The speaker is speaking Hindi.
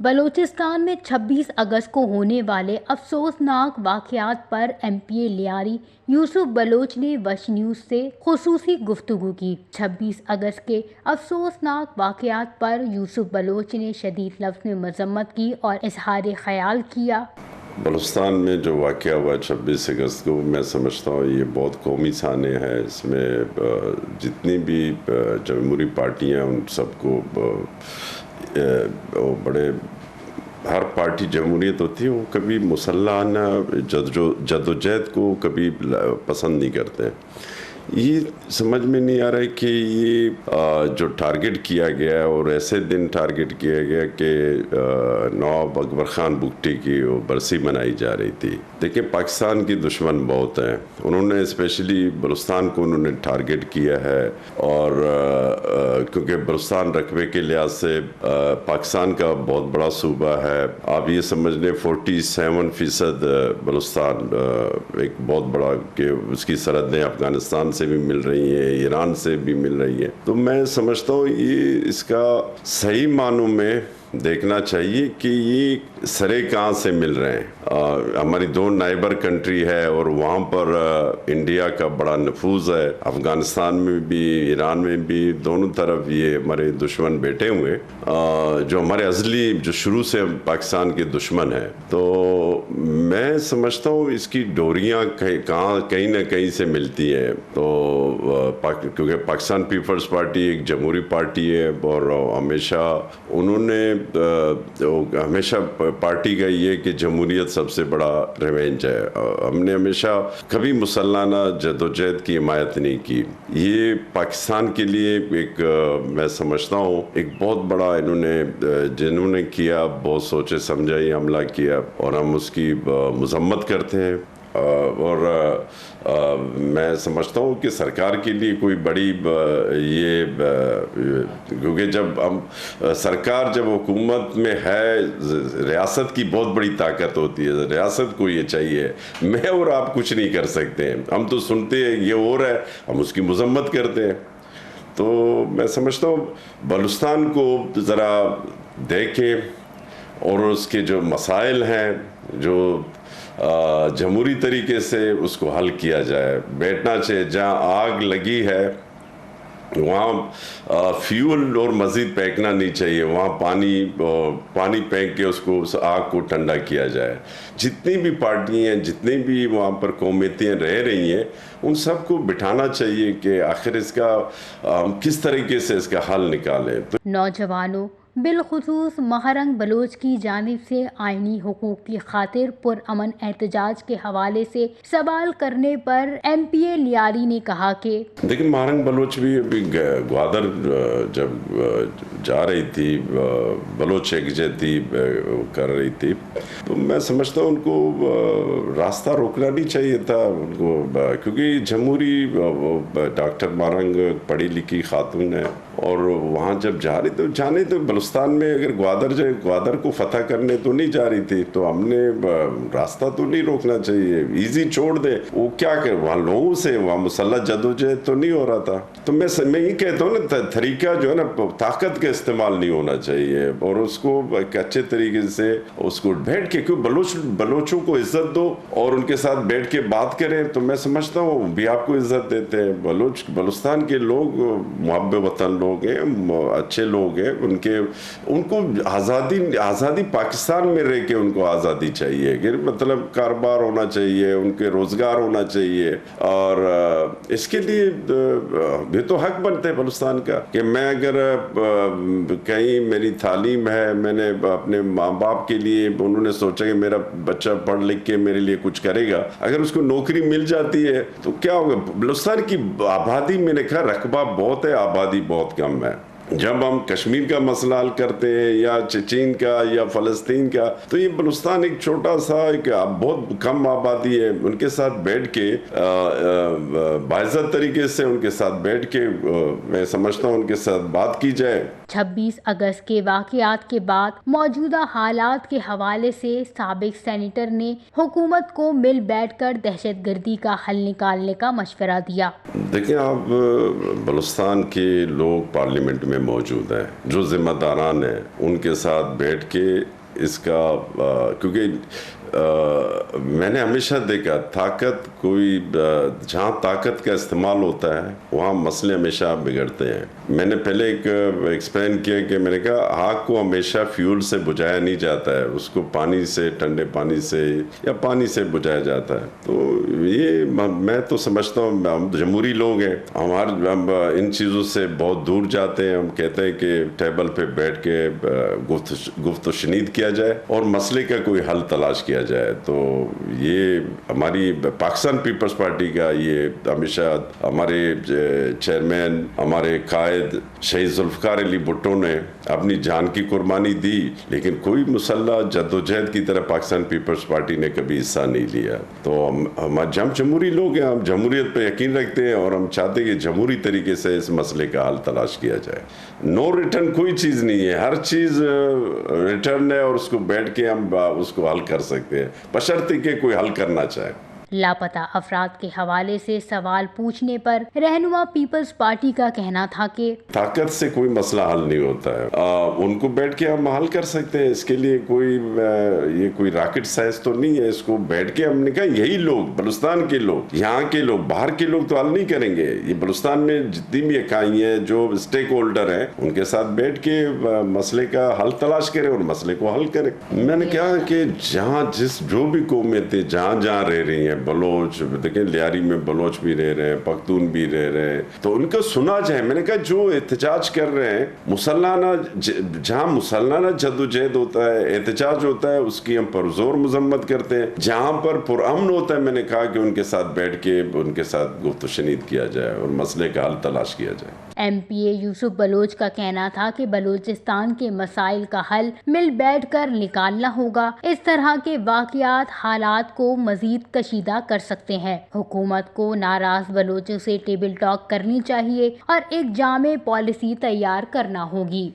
बलूचिस्तान में 26 अगस्त को होने वाले अफसोसनाक वाक़यात पर एमपीए लियारी यूसुफ बलोच ने वश न्यूज़ से खुसूसी गुफ्तगू की। 26 अगस्त के अफसोसनाक वाक़यात पर यूसुफ बलोच ने शदीद लफ्ज़ में मज़म्मत की और इजहार ख़याल किया। बलूचिस्तान में जो वाक़या हुआ 26 अगस्त को, मैं समझता हूँ ये बहुत कौमी साने है। इसमें जितनी भी जमहूरी पार्टियाँ उन सबको बड़े, हर पार्टी जमहूरियत होती है, वो कभी मुसल्लाना जदोजहद को कभी पसंद नहीं करते। ये समझ में नहीं आ रहा है कि ये जो टारगेट किया गया है, और ऐसे दिन टारगेट किया गया कि नवाब अकबर ख़ान बुगटी की वो बरसी मनाई जा रही थी। देखिए, पाकिस्तान की दुश्मन बहुत हैं, उन्होंने स्पेशली बलूचिस्तान को उन्होंने टारगेट किया है। और क्योंकि बलूचिस्तान रकबे के लिहाज से पाकिस्तान का बहुत बड़ा सूबा है। आप ये समझ लें 47% बलूचिस्तान एक बहुत बड़ा, कि उसकी सरहदें अफगानिस्तान से भी मिल रही है, ईरान से भी मिल रही है। तो मैं समझता हूँ ये इसका सही मानों में देखना चाहिए कि ये सरे कहाँ से मिल रहे हैं। हमारी दो नाइबर कंट्री है और वहाँ पर इंडिया का बड़ा नफूज है। अफ़गानिस्तान में भी, ईरान में भी, दोनों तरफ ये हमारे दुश्मन बैठे हुए, जो हमारे अज़ली, जो शुरू से पाकिस्तान के दुश्मन है। तो मैं समझता हूँ इसकी डोरियाँ कहीं ना कहीं से मिलती हैं। तो क्योंकि पाकिस्तान पीपल्स पार्टी एक जमहूरी पार्टी है, और हमेशा उन्होंने हमेशा पार्टी का ये कि जमहूरियत सबसे बड़ा रिवेंज है। हमने हमेशा कभी मुसल्लाना जदोजहद की हिमायत नहीं की। ये पाकिस्तान के लिए एक, मैं समझता हूँ एक बहुत बड़ा इन्होंने जिन्होंने किया, बहुत सोचे समझा ये हमला किया, और हम उसकी मज़म्मत करते हैं। और मैं समझता हूँ कि सरकार के लिए कोई बड़ी ये, क्योंकि जब हम सरकार, जब हुकूमत में है, रियासत की बहुत बड़ी ताकत होती है। रियासत को ये चाहिए, मैं और आप कुछ नहीं कर सकते हैं। हम तो सुनते हैं ये हो रहा है, हम उसकी मज़म्मत करते हैं। तो मैं समझता हूँ बलूचिस्तान को ज़रा देखें और उसके जो मसाइल हैं, जो जमहूरी तरीके से उसको हल किया जाए। बैठना चाहिए, जहाँ आग लगी है वहाँ फ्यूल और मज़ीद फेंकना नहीं चाहिए, वहाँ पानी फेंक के उसको, उस आग को ठंडा किया जाए। जितनी भी पार्टियाँ हैं, जितनी भी वहाँ पर कौमियतें रह रही हैं, उन सबको बिठाना चाहिए कि आखिर इसका किस तरीके से इसका हल निकालें। तो नौजवानों, बिलखुसूस महरंग बलोच की जानिब से आइनी हुकूक की खातिर पुरअमन एहतजाज के हवाले से सवाल करने पर एमपीए लियारी ने कहा कि देखिए, महरंग बलोच भी अभी ग्वादर जब जा रही थी, बलोच यकजहती कर रही थी, तो मैं समझता हूँ उनको रास्ता रोकना नहीं चाहिए था उनको, क्योंकि जमहूरी डॉक्टर महरंग पढ़ी लिखी खातून है, और वहाँ जब जा रही तो जाने, तो बलूचिस्तान में अगर ग्वादर को फतह करने तो नहीं जा रही थी, तो हमने रास्ता तो नहीं रोकना चाहिए, इजी छोड़ दे। वो क्या कर, वहाँ लोगों से वहाँ मुसल्लह जदोजहद तो नहीं हो रहा था। तो मैं ये कहता हूँ ना, तरीका जो है ना, ताकत का इस्तेमाल नहीं होना चाहिए, और उसको एक अच्छे तरीके से उसको बैठ के, क्यों बलोचों को इज्जत दो और उनके साथ बैठ के बात करें, तो मैं समझता हूँ भी आपको इज्जत देते हैं। बलूचिस्तान के लोग मुहब्बे वतन लोग हैं, अच्छे लोग हैं, उनको आज़ादी पाकिस्तान में रह के उनको आज़ादी चाहिए, कि मतलब कारोबार होना चाहिए, उनके रोज़गार होना चाहिए। और इसके लिए ये तो हक बनते हैं बलूचिस्तान का, कि मैं अगर कहीं मेरी तालीम है, मैंने अपने माँ बाप के लिए, उन्होंने सोचा कि मेरा बच्चा पढ़ लिख के मेरे लिए कुछ करेगा, अगर उसको नौकरी मिल जाती है तो क्या होगा। बलूचिस्तान की आबादी, मैंने कहा रकबा बहुत है, आबादी बहुत कम है। जब हम कश्मीर का मसला हल करते हैं, या चीन का या फ़लस्तीन का, तो ये बलूचिस्तान एक छोटा सा, एक बहुत कम आबादी है। उनके साथ बैठ के बाइज़्ज़त तरीके से उनके साथ बैठ के, मैं समझता हूँ उनके साथ बात की जाए। 26 अगस्त के वाकयात के बाद मौजूदा हालात के हवाले से साबिक सेनेटर ने हुकूमत को मिल बैठकर दहशतगर्दी का हल निकालने का मशवरा दिया। देखिए, आप बलूचिस्तान के लोग पार्लियामेंट में मौजूद हैं, जो जिम्मेदारान हैं, उनके साथ बैठ के इसका क्योंकि मैंने हमेशा देखा ताकत जहाँ ताकत का इस्तेमाल होता है वहाँ मसले हमेशा बिगड़ते हैं। मैंने पहले एक एक्सप्लेन किया कि मैंने कहा आग को हमेशा फ्यूल से बुझाया नहीं जाता है, उसको पानी से, ठंडे पानी से या पानी से बुझाया जाता है। तो ये मैं तो समझता हूँ हम जमहूरी लोग हैं, हम इन चीज़ों से बहुत दूर जाते हैं। हम कहते हैं कि टेबल पे बैठ के गुफ्त शनीद किया जाए और मसले का कोई हल तलाश किया जाए। तो ये हमारी पाकिस्तान पीपल्स पार्टी का ये हमेशा हमारे चेयरमैन, हमारे कायद शहीद जुल्फ़िकार अली भुट्टो ने अपनी जान की कुर्बानी दी, लेकिन कोई मुसल्ला जद्दोजहद की तरह पाकिस्तान पीपल्स पार्टी ने कभी हिस्सा नहीं लिया। तो हम जमहूरी लोग हैं, हम जमहूरियत पर यकीन रखते हैं और हम चाहते हैं कि जमहूरी तरीके से इस मसले का हल तलाश किया जाए। नो रिटर्न कोई चीज़ नहीं है, हर चीज़ रिटर्न है और उसको बैठ के हम उसको हल कर सकते हैं, बशर्ते कि कोई हल करना चाहे। लापता अफराद के हवाले से सवाल पूछने पर रहनुमा पीपल्स पार्टी का कहना था कि ताकत से कोई मसला हल नहीं होता है, उनको बैठ के हम हल कर सकते हैं। इसके लिए ये कोई रॉकेट साइंस तो नहीं है। इसको बैठ के हमने कहा यही लोग, बलूचिस्तान के लोग, यहाँ के लोग, बाहर के लोग तो हल नहीं करेंगे। ये बलूचिस्तान में जितनी भी इकाई हैं, जो स्टेक होल्डर हैं, उनके साथ बैठ के मसले का हल तलाश करें और मसले को हल करें। मैंने कहा कि जो भी कौमें जहाँ रह रही हैं, बलोच, देखिए लियारी में बलोच भी रह रहे हैं, पख्तून भी रह रहे हैं, तो उनको सुना जाए। मैंने कहा जो एहतजाज कर रहे हैं, जहाँ मुसल्लाना जद्दोजहद होता है, एहतजाज होता है, उसकी हम पुरजोर मजम्मत करते हैं। जहाँ पर पुरअमन होता है, मैंने कहा कि उनके साथ बैठ के उनके साथ गुफ्त शनीद किया जाए और मसले का हल तलाश किया जाए। MPA यूसुफ बलोच का कहना था कि बलूचिस्तान के मसाइल का हल मिल बैठकर निकालना होगा। इस तरह के वाकयात हालात को मजीद कशीदा कर सकते हैं। हुकूमत को नाराज बलोचों से टेबल टॉक करनी चाहिए और एक जामे पॉलिसी तैयार करना होगी।